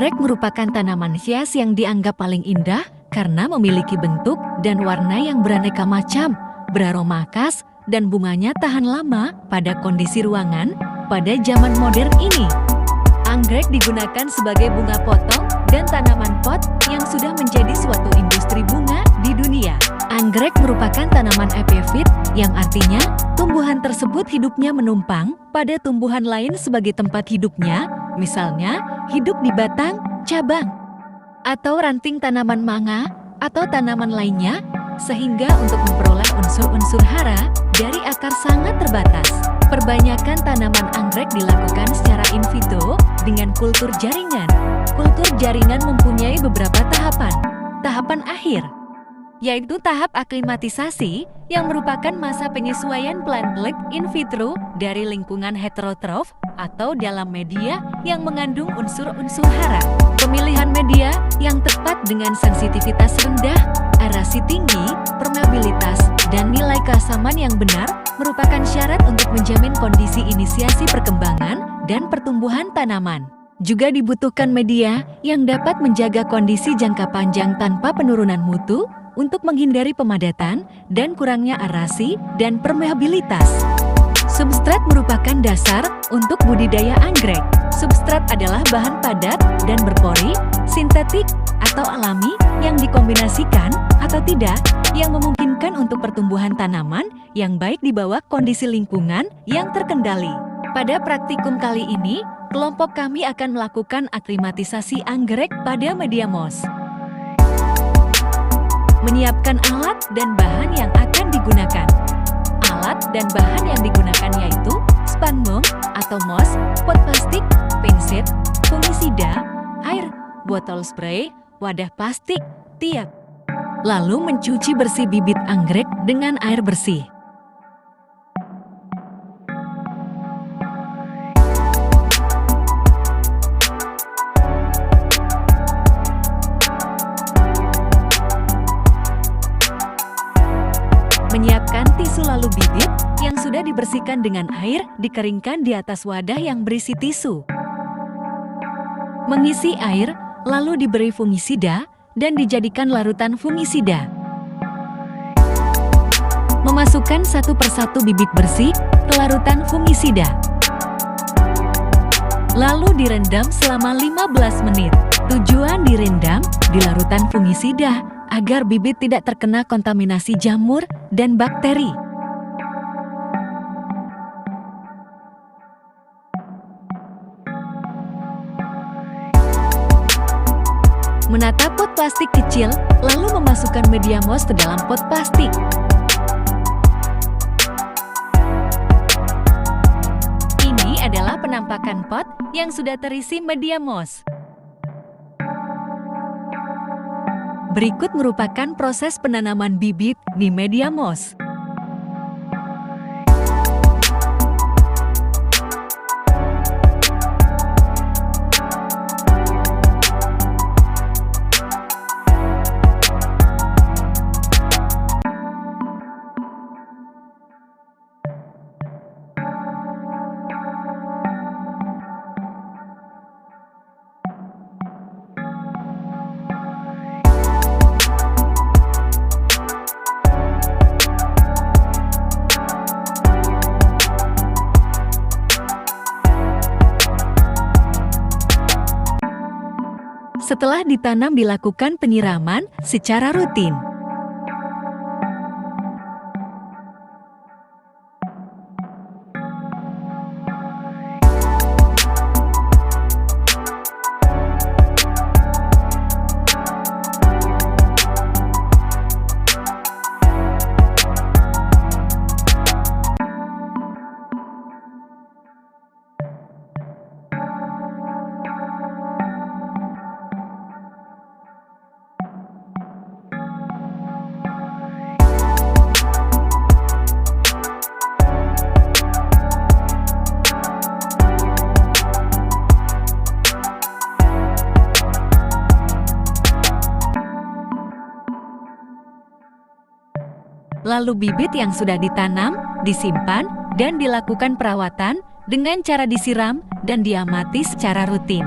Anggrek merupakan tanaman hias yang dianggap paling indah karena memiliki bentuk dan warna yang beraneka macam, beraroma khas, dan bunganya tahan lama pada kondisi ruangan pada zaman modern ini. Anggrek digunakan sebagai bunga potong dan tanaman pot yang sudah menjadi suatu industri bunga di dunia. Anggrek merupakan tanaman epifit yang artinya tumbuhan tersebut hidupnya menumpang pada tumbuhan lain sebagai tempat hidupnya, misalnya hidup di batang, cabang, atau ranting tanaman mangga atau tanaman lainnya, sehingga untuk memperoleh unsur-unsur hara dari akar sangat terbatas. Perbanyakan tanaman anggrek dilakukan secara in vitro dengan kultur jaringan. Kultur jaringan mempunyai beberapa tahapan. Tahapan akhir, yaitu tahap aklimatisasi yang merupakan masa penyesuaian plant-like in vitro dari lingkungan heterotrof atau dalam media yang mengandung unsur-unsur hara. Pemilihan media yang tepat dengan sensitivitas rendah, aerasi tinggi, permeabilitas, dan nilai keasaman yang benar merupakan syarat untuk menjamin kondisi inisiasi perkembangan dan pertumbuhan tanaman. Juga dibutuhkan media yang dapat menjaga kondisi jangka panjang tanpa penurunan mutu untuk menghindari pemadatan dan kurangnya aerasi dan permeabilitas. Substrat merupakan dasar untuk budidaya anggrek. Substrat adalah bahan padat dan berpori, sintetik atau alami yang dikombinasikan atau tidak, yang memungkinkan untuk pertumbuhan tanaman yang baik di bawah kondisi lingkungan yang terkendali. Pada praktikum kali ini, kelompok kami akan melakukan aklimatisasi anggrek pada media moss. Menyiapkan alat dan bahan yang akan digunakan. Alat dan bahan yang digunakan yaitu spandbung atau moss, pot plastik, pinset, fungisida, air, botol spray, wadah plastik, tiak. Lalu mencuci bersih bibit anggrek dengan air bersih. Menyiapkan tisu, lalu bibit yang sudah dibersihkan dengan air dikeringkan di atas wadah yang berisi tisu. Mengisi air, lalu diberi fungisida dan dijadikan larutan fungisida. Memasukkan satu persatu bibit bersih ke larutan fungisida. Lalu direndam selama 15 menit. Tujuan direndam di larutan fungisida agar bibit tidak terkena kontaminasi jamur dan bakteri. Menata pot plastik kecil, lalu memasukkan media moss ke dalam pot plastik. Ini adalah penampakan pot yang sudah terisi media moss. Berikut merupakan proses penanaman bibit di media moss. Setelah ditanam, dilakukan penyiraman secara rutin. Lalu bibit yang sudah ditanam, disimpan, dan dilakukan perawatan dengan cara disiram dan diamati secara rutin.